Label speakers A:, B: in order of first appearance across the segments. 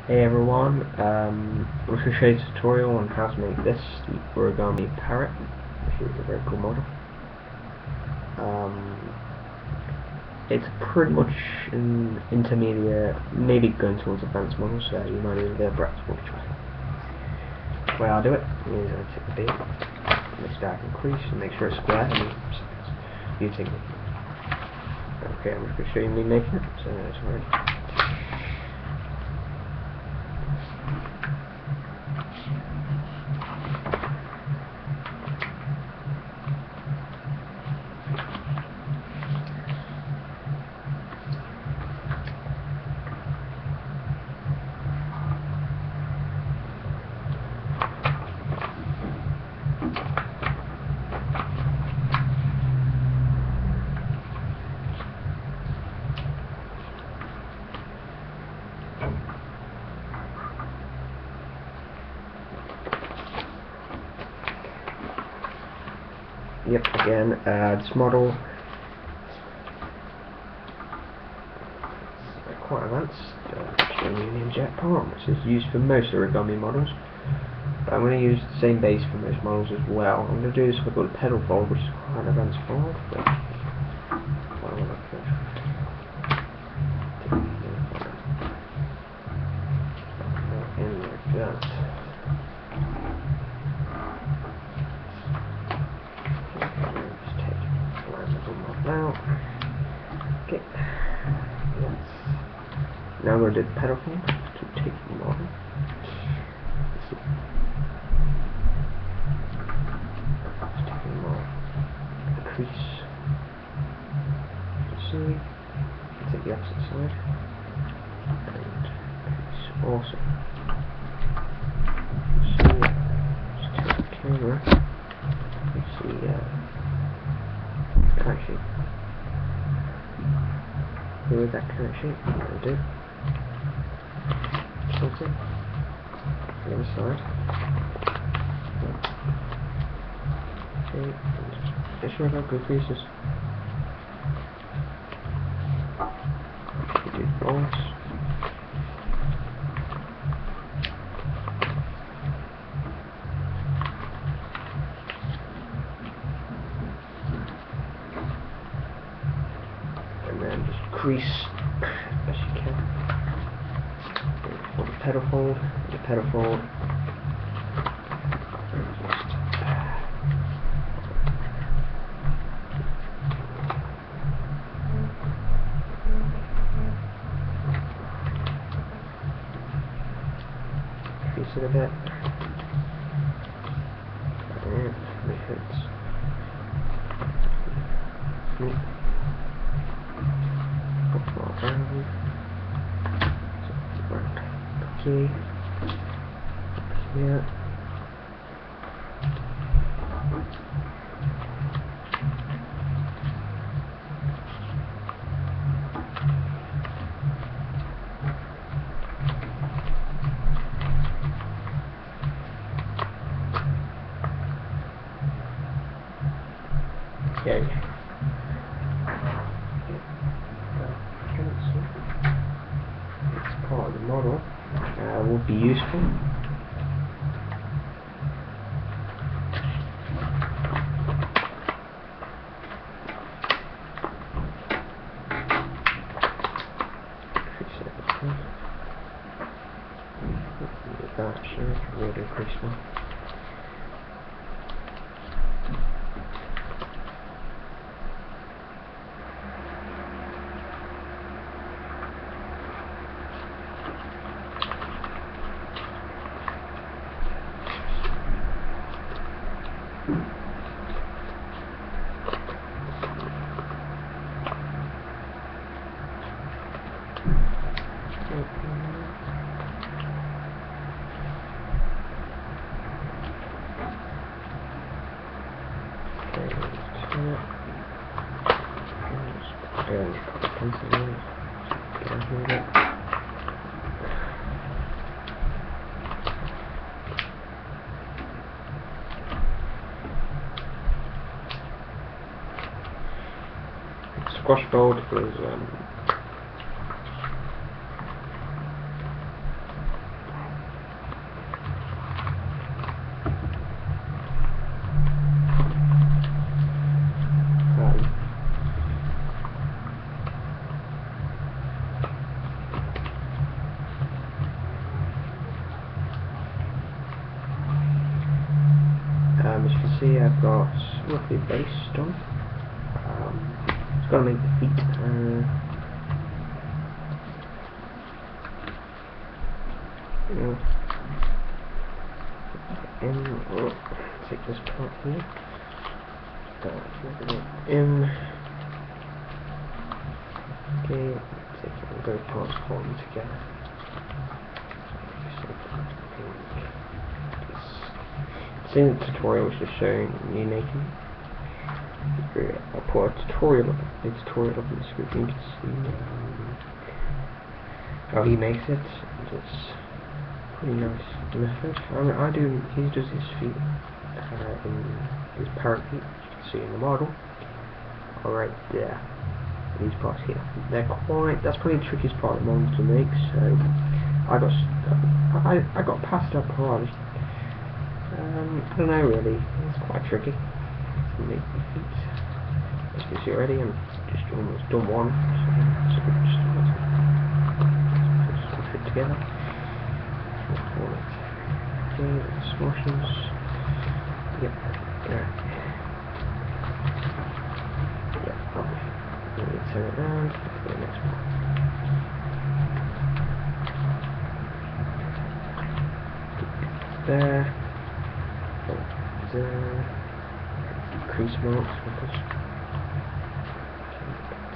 A: Hey everyone, I'm going to show you a tutorial on how to make this, the Origami Parrot, which is a very cool model. It's pretty much an intermediate, maybe going towards advanced model, so you might need the breadth which way. The way I do it is I take the beat, and I start increase and make sure it's square, and you take it. Okay, I'm just going to show you me making it, so it's ready. Yep, again, this model is quite advanced. It's a Union Jet part, which is used for most origami models. But I'm going to use the same base for most models as well. I'm going to do this with a pedal fold, which is quite an advanced fold. But in like that. Now, okay, now we're going to do the pedal fold to take the model. Take them all, increase, you can see, take the opposite side, and increase also. So, just take the camera, you see, actually, with that kind of shape, I'm going to do something the other side. Okay, and just make sure I've got good creases. Do balls. And then just crease as you can. For the pedal fold, and just crease it a bit. And make it. Okay. Yeah. Okay. This part of the model would be useful. That should really increase one. Squash fold is As you can see, I've got roughly base done. Just gotta make the feet. Take this part here. In. Okay, take both parts, hold them together. In the tutorial which is showing me making, I'll put a tutorial up in the description. You can see how he makes it. It's pretty nice method. He does his feet in his parrot feet. You can see in the model. Alright there. These parts here. That's probably the trickiest part of the model to make, so I got past that part. I don't know really, it's quite tricky to make the feet. As you can see already, I'm just almost done one, so just put it together. Okay, the swashes. Yep, yeah. Yep, okay. Then we turn it around to the next part. There. Crease marks with us.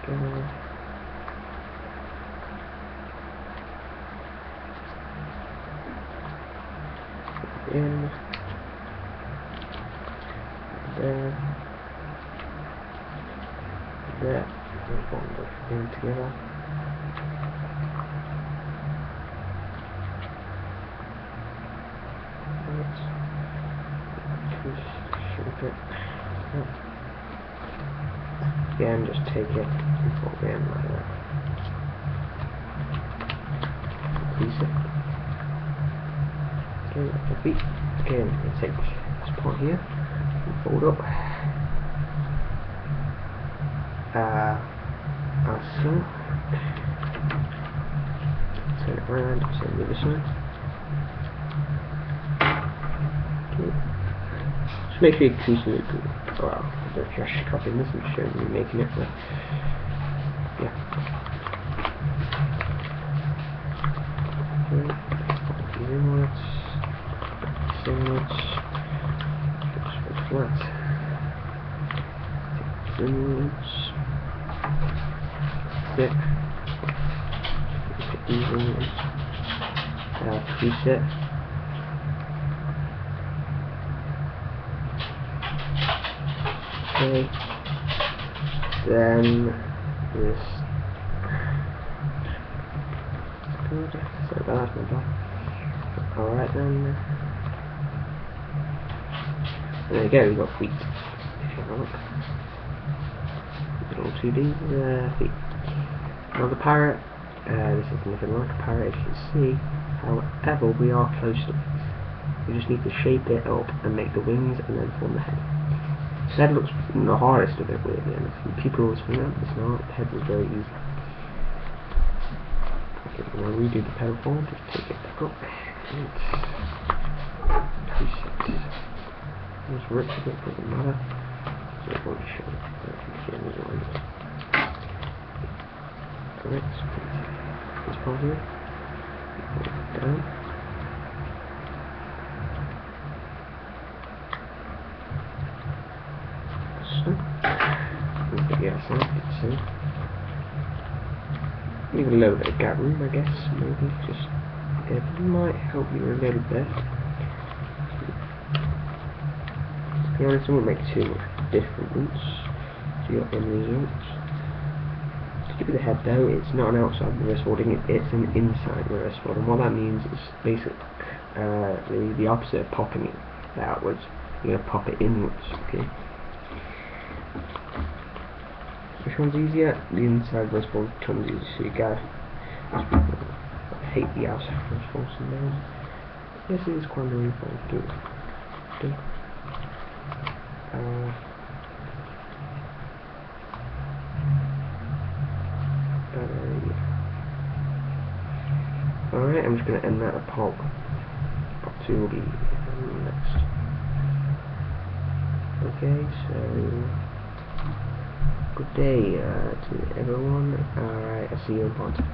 A: Together. In. There. There. We'll bond everything together. Shape it. Again, just take it and fold it in like that. Crease it. Okay, that's the feet. Again, you take this part here and fold up. As so. Turn it around, same the other side. Okay. Just make sure you crease it. Well, I don't know if you're copying this and showing me making it, but yeah. Okay, these inlets, flat, inlets, thick, these inlets, preset. Okay, then this good, so that's my back. Alright then. And there you go, we've got feet. If you have a look. Little 2D feet. Another parrot. This is nothing like a parrot, as you can see. However, we are close to it. We just need to shape it up and make the wings and then form the head. The head looks the hardest of it, weirdly enough. People always think that, it's not. The head is very easy. Okay, when we redo the pedal form, just take it back up and preset. Just rip it, doesn't matter. So I want to show it. Correct. This part here. Down. So leave a little bit of gap room, I guess, maybe, just, it might help you a little bit. To be honest, it won't make too much difference to your end results. To do with the head though, it's not an outside reverse folding, it's an inside reverse fold, and what that means is basically the opposite of popping it outwards. You're going to pop it inwards, okay? Which one's easier? The inside reverse fold comes easier, so you go. Most people hate the outside reverse fold sometimes. Yes, it is quite annoying fold. Do it. Alright, I'm just going to end that at part 2 will be next. Okay, so good day to everyone. Alright, I'll see you in pod.